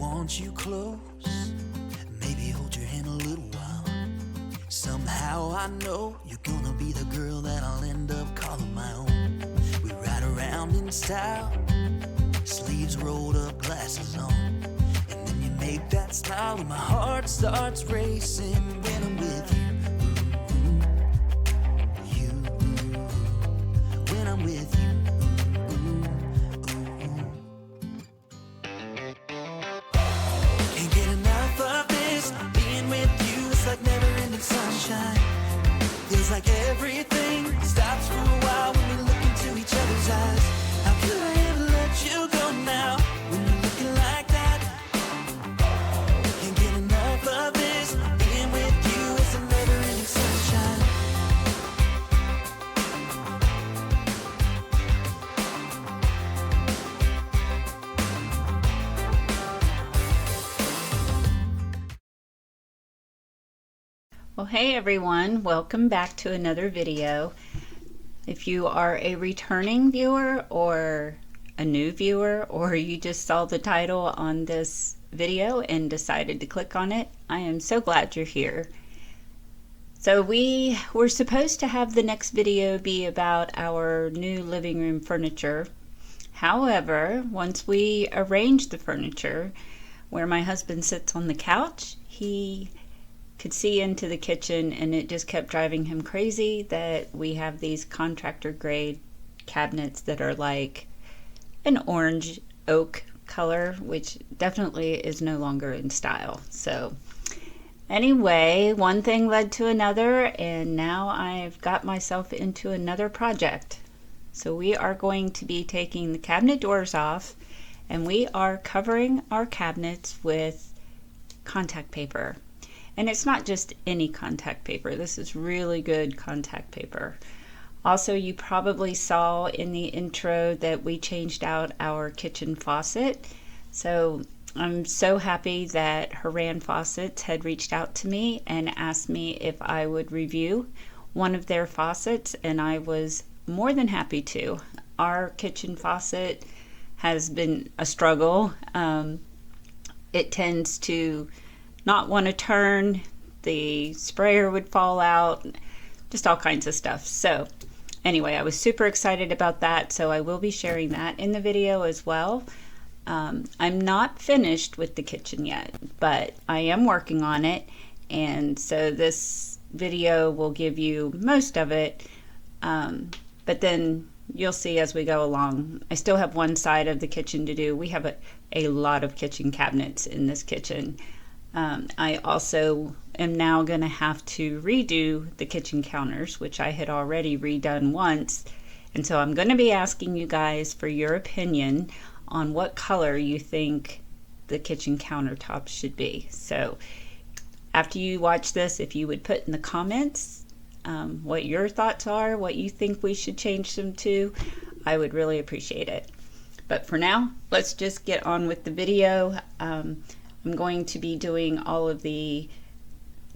want you close, maybe hold your hand a little while. Somehow I know you're gonna be the girl that I'll end up calling my own. We ride around in style, sleeves rolled up, glasses on, and then you make that smile and my heart starts racing when I'm with you. When I'm with you. Can't get enough of this, being with you is like never-ending sunshine. Feels like everything stops for a while when we look into each other's eyes. How could I ever let you go now when you're looking like that? Can't get enough of this, being with you is a never-ending sunshine. Well, hey everyone, welcome back to another video. If you are a returning viewer or a new viewer, or you just saw the title on this video and decided to click on it, I am so glad you're here. So we were supposed to have the next video be about our new living room furniture. However, once we arranged the furniture, where my husband sits on the couch, he could see into the kitchen, and it just kept driving him crazy that we have these contractor grade cabinets that are like an orange oak color, which definitely is no longer in style. So anyway, one thing led to another, and now I've got myself into another project. So we are going to be taking the cabinet doors off, and we are covering our cabinets with contact paper. And it's not just any contact paper. This is really good contact paper. Also, you probably saw in the intro that we changed out our kitchen faucet. So I'm so happy that Hurran Faucets had reached out to me and asked me if I would review one of their faucets, and I was more than happy to. Our kitchen faucet has been a struggle. It tends to not want to turn, the sprayer would fall out, just all kinds of stuff. So anyway, I was super excited about that, so I will be sharing that in the video as well. I'm not finished with the kitchen yet, but I am working on it, and so this video will give you most of it, but then you'll see as we go along. I still have one side of the kitchen to do. We have a lot of kitchen cabinets in this kitchen. I also am now going to have to redo the kitchen counters, which I had already redone once. And so I'm going to be asking you guys for your opinion on what color you think the kitchen countertops should be. So after you watch this, if you would put in the comments what your thoughts are, what you think we should change them to, I would really appreciate it. But for now, let's just get on with the video. I'm going to be doing all of the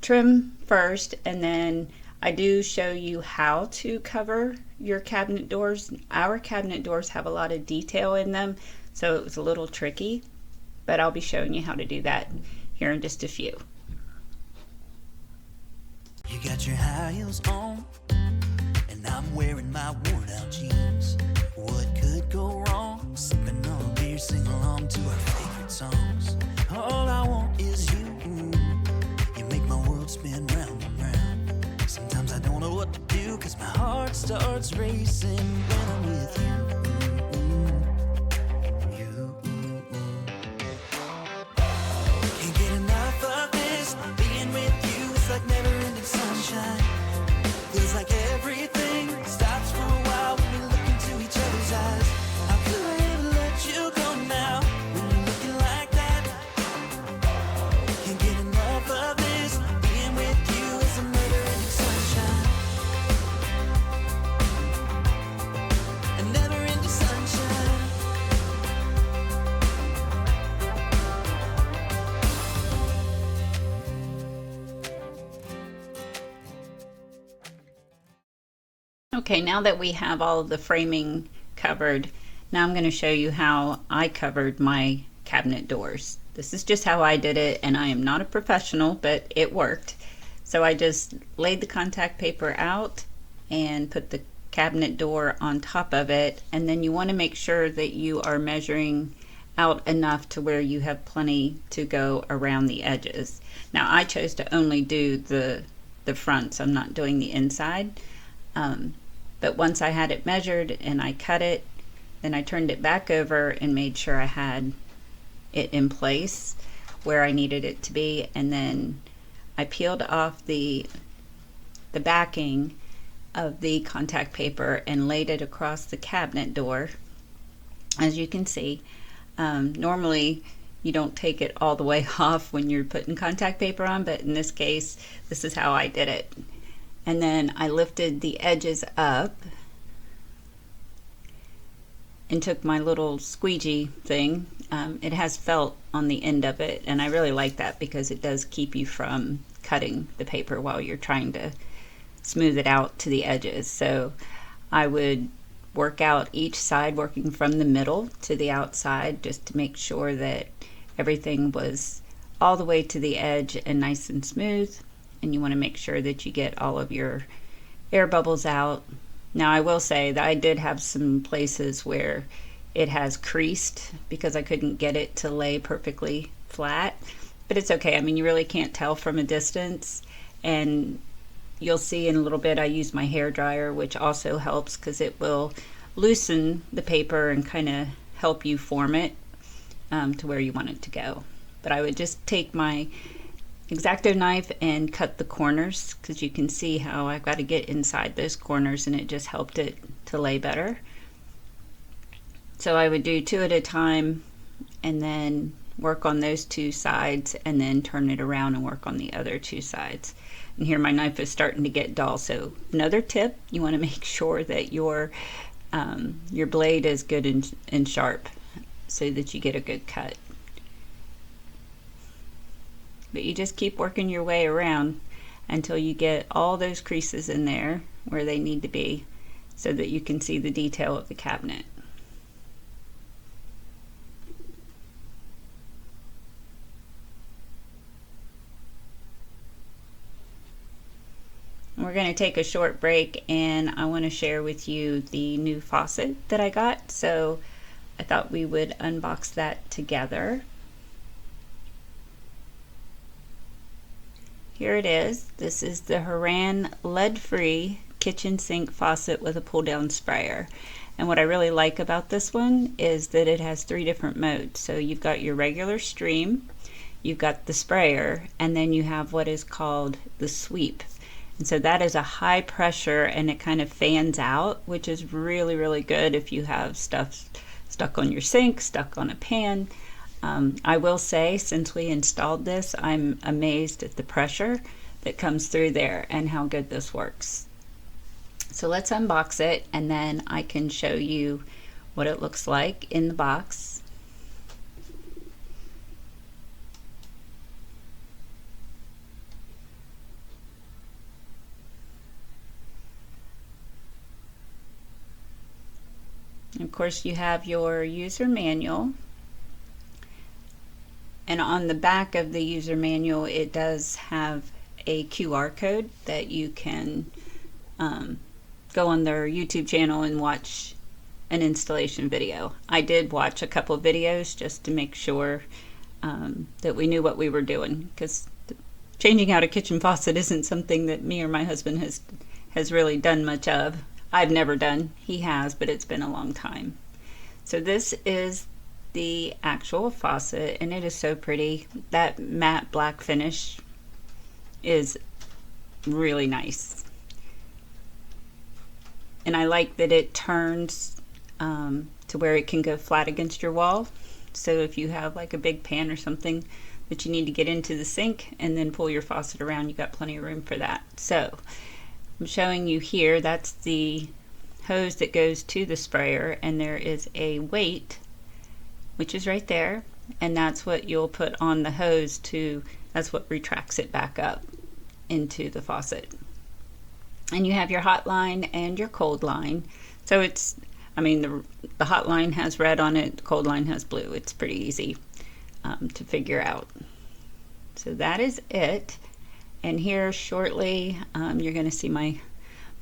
trim first, and then I do show you how to cover your cabinet doors. Our cabinet doors have a lot of detail in them, so it was a little tricky, but I'll be showing you how to do that here in just a few. You got your high heels on, and I'm wearing my worn out jeans. What could go wrong? Sipping on a beer, sing along to our favorite songs. All I want is you. You make my world spin round and round. Sometimes I don't know what to do, 'cause my heart starts racing when I'm with you. Can't get enough of this, being with you is like never-ending sunshine. Feels like everything stops for a while when we look into each other's eyes. How could I ever let you go now when you're looking like that? Can't get enough of this, being with you is a never-ending sunshine. A never-ending sunshine. Okay, now that we have all of the framing covered, now I'm going to show you how I covered my cabinet doors. this is just how I did it, and I am not a professional, but it worked. So I just laid the contact paper out and put the cabinet door on top of it, and then you want to make sure that you are measuring out enough to where you have plenty to go around the edges. Now I chose to only do the front, so I'm not doing the inside. But once I had it measured and I cut it, then I turned it back over and made sure I had it in place where I needed it to be, and then I peeled off the backing of the contact paper and laid it across the cabinet door. As you can see, normally you don't take it all the way off when you're putting contact paper on, but in this case, this is how I did it. And then I lifted the edges up and took my little squeegee thing. It has felt on the end of it, and I really like that because it does keep you from cutting the paper while you're trying to smooth it out to the edges. So I would work out each side, working from the middle to the outside, just to make sure that everything was all the way to the edge and nice and smooth. And you want to make sure that you get all of your air bubbles out. Now I will say that I did have some places where it has creased because I couldn't get it to lay perfectly flat, but it's okay. I mean, you really can't tell from a distance, and you'll see in a little bit I use my hair dryer, which also helps because it will loosen the paper and kind of help you form it to where you want it to go. But I would just take my X-Acto knife and cut the corners, because you can see how I've got to get inside those corners, and it just helped it to lay better. So I would do 2 at a time and then work on those 2 sides and then turn it around and work on the other 2 sides. And here my knife is starting to get dull. So another tip, you want to make sure that your blade is good and sharp so that you get a good cut. But you just keep working your way around until you get all those creases in there where they need to be so that you can see the detail of the cabinet. We're going to take a short break, and I want to share with you the new faucet that I got. So I thought we would unbox that together. Here it is. This is the Hurran lead-free kitchen sink faucet with a pull-down sprayer. And what I really like about this one is that it has 3 different modes. So you've got your regular stream, you've got the sprayer, and then you have what is called the sweep. And so that is a high pressure, and it kind of fans out, which is really, really good if you have stuff stuck on your sink, stuck on a pan. I will say, since we installed this, I'm amazed at the pressure that comes through there and how good this works. So let's unbox it, and then I can show you what it looks like in the box. Of course, you have your user manual, and on the back of the user manual it does have a QR code that you can go on their YouTube channel and watch an installation video. I did watch a couple of videos just to make sure that we knew what we were doing, because changing out a kitchen faucet isn't something that me or my husband has really done much of. I've never done. He has, but it's been a long time. So this is the actual faucet, and it is so pretty. That matte black finish is really nice. And I like that it turns to where it can go flat against your wall. So if you have like a big pan or something that you need to get into the sink and then pull your faucet around, you've got plenty of room for that. So I'm showing you here, that's the hose that goes to the sprayer, and there is a weight which is right there, and that's what you'll put on the hose that's what retracts it back up into the faucet. And you have your hot line and your cold line. So it's, I mean, the hot line has red on it, the cold line has blue. It's pretty easy. to figure out. So that is it. And here shortly, you're going to see my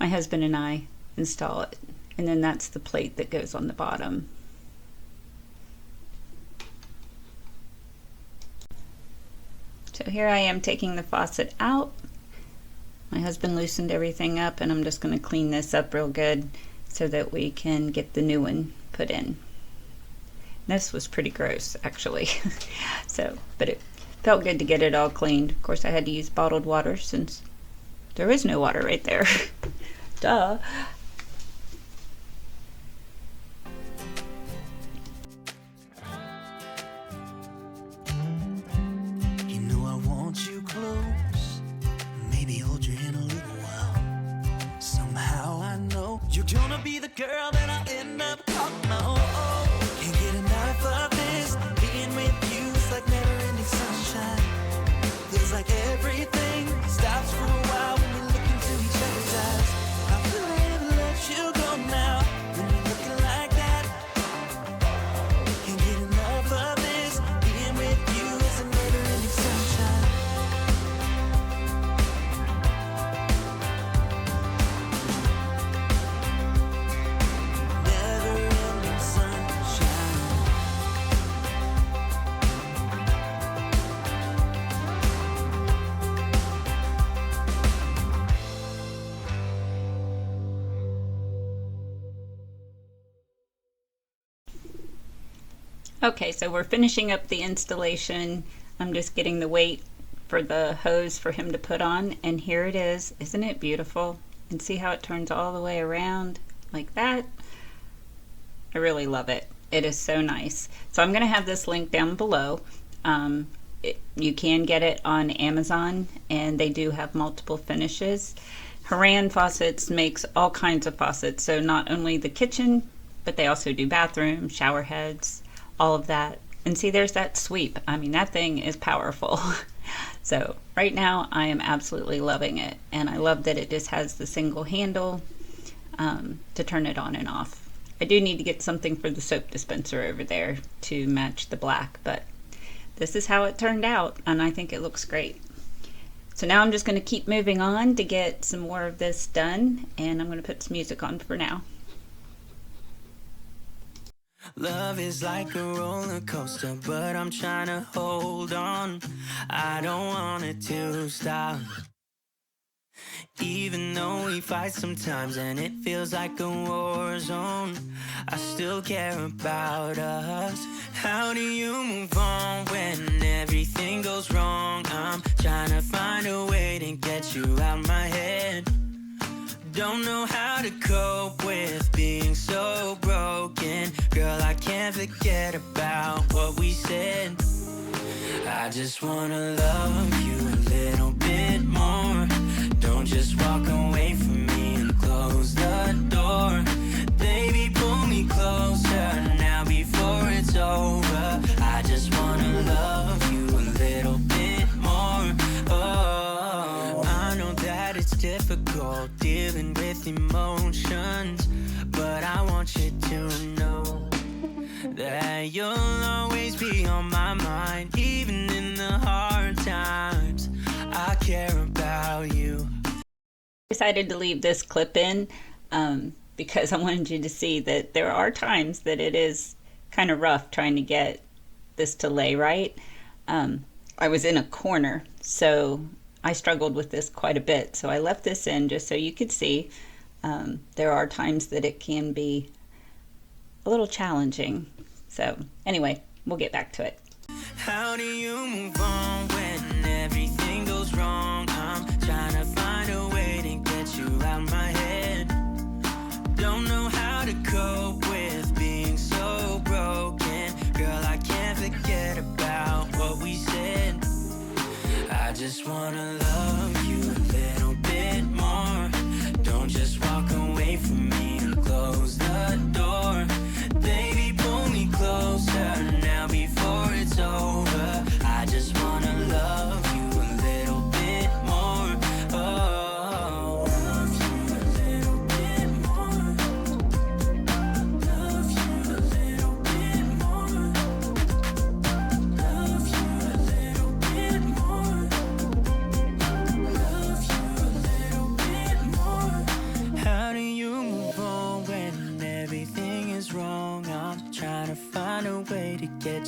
husband and I install it. And then that's the plate that goes on the bottom. So here I am taking the faucet out. My husband loosened everything up, and I'm just going to clean this up real good so that we can get the new one put in. This was pretty gross, actually. But it felt good to get it all cleaned. Of course, I had to use bottled water since there is no water right there. Duh. You know I want you close, maybe hold your hand a little while. Somehow I know you're gonna be the girl that I end up calling my own. Can't get enough of this, being with you is like never-ending sunshine. Feels like everything stops for a while when we look into each other's eyes. I feel never let you go now, when you're looking like that. Can't get enough of this, being with you is a never-ending sunshine. Never-ending sunshine. Okay, so we're finishing up the installation. I'm just getting the weight for the hose for him to put on, and here it is. Isn't it beautiful? And see how it turns all the way around like that? I really love it. It is so nice. So I'm going to have this link down below. You can get it on Amazon, and they do have multiple finishes. Hurran Faucets makes all kinds of faucets, so not only the kitchen, but they also do bathrooms, shower heads, all of that. And see, there's that sweep. I mean, that thing is powerful. So right now I am absolutely loving it, and I love that it just has the single handle to turn it on and off. I do need to get something for the soap dispenser over there to match the black, but this is how it turned out, and I think it looks great. So now I'm just going to keep moving on to get some more of this done, and I'm going to put some music on for now. Love is like a roller coaster, but I'm trying to hold on. I don't want it to stop. Even though we fight sometimes and it feels like a war zone, I still care about us. How do you move on when everything goes wrong? I'm trying to find a way to get you out my head. Don't know how to cope with being so broken. Girl, I can't forget about what we said. I just wanna love you a little bit more. Don't just walk away from me and close the door. Baby, pull me closer now before it's over. I just wanna love you a little bit more. Oh, I know that it's difficult dealing with emotions, but I want you to know that you'll always be on my mind. Even in the hard times, I care about you. Decided to leave this clip in because I wanted you to see that there are times that it is kind of rough trying to get this to lay right. I was in a corner, so I struggled with this quite a bit, so I left this in just so you could see. There are times that it can be a little challenging. So anyway, we'll get back to it. How do you move on when everything goes wrong? I'm trying to find a way to get you out my head. Don't know how to cope with being so broken. Girl, I can't forget about what we said. I just wanna love you a little bit more. Don't just walk away from me and close the door. Baby, pull me closer now before it's over. I just wanna love you a little bit more. Oh, love you a little bit more. Love you a little bit more. Love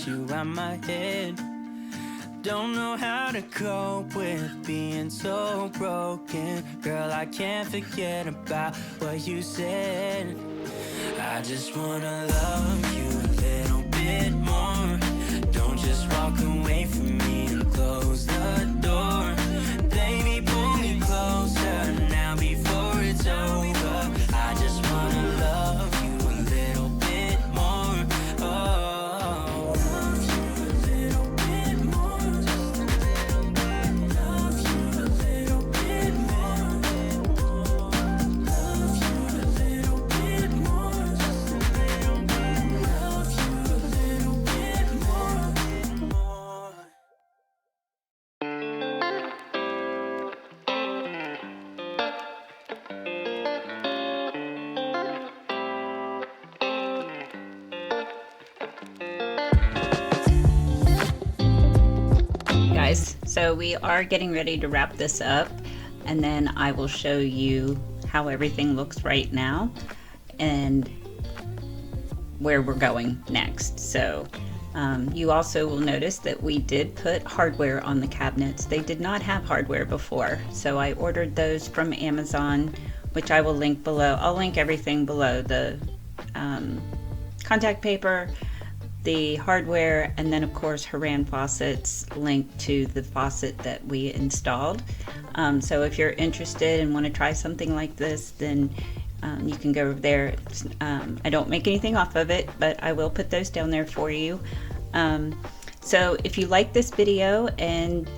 without you on my head. Don't know how to cope with being so broken. Girl, I can't forget about what you said. I just wanna love you a little bit more. Don't just walk away from me and close the door. Baby, pull me closer now before it's over. I just wanna love you a little bit more. Oh, love you a little bit more. Just a little bit. Love you a little bit more. Love you a little bit more. Just a little bit. Love you a little bit more. Guys, so we are getting ready to wrap this up, and then I will show you how everything looks right now and where we're going next. So you also will notice that we did put hardware on the cabinets. They did not have hardware before, so I ordered those from Amazon, which I will link below. I'll link everything below: the contact paper, the hardware, and then of course Hurran Faucet's link to the faucet that we installed. So if you're interested and want to try something like this, then you can go over there. I don't make anything off of it, but I will put those down there for you. So if you like this video and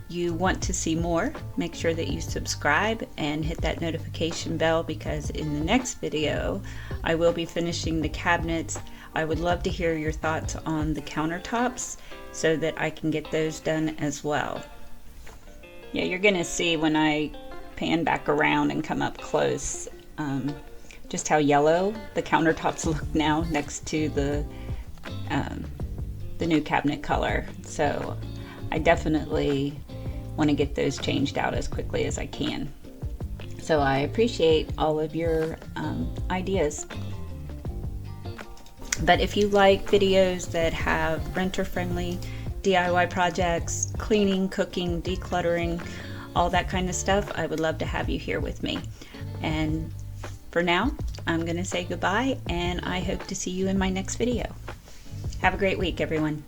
you want to see more, make sure that you subscribe and hit that notification bell, because in the next video I will be finishing the cabinets. I would love to hear your thoughts on the countertops so that I can get those done as well. Yeah, you're gonna see when I pan back around and come up close just how yellow the countertops look now next to the new cabinet color. So I definitely want to get those changed out as quickly as I can. So I appreciate all of your ideas. But if you like videos that have renter-friendly DIY projects, cleaning, cooking, decluttering, all that kind of stuff, I would love to have you here with me. And for now, I'm going to say goodbye, and I hope to see you in my next video. Have a great week, everyone.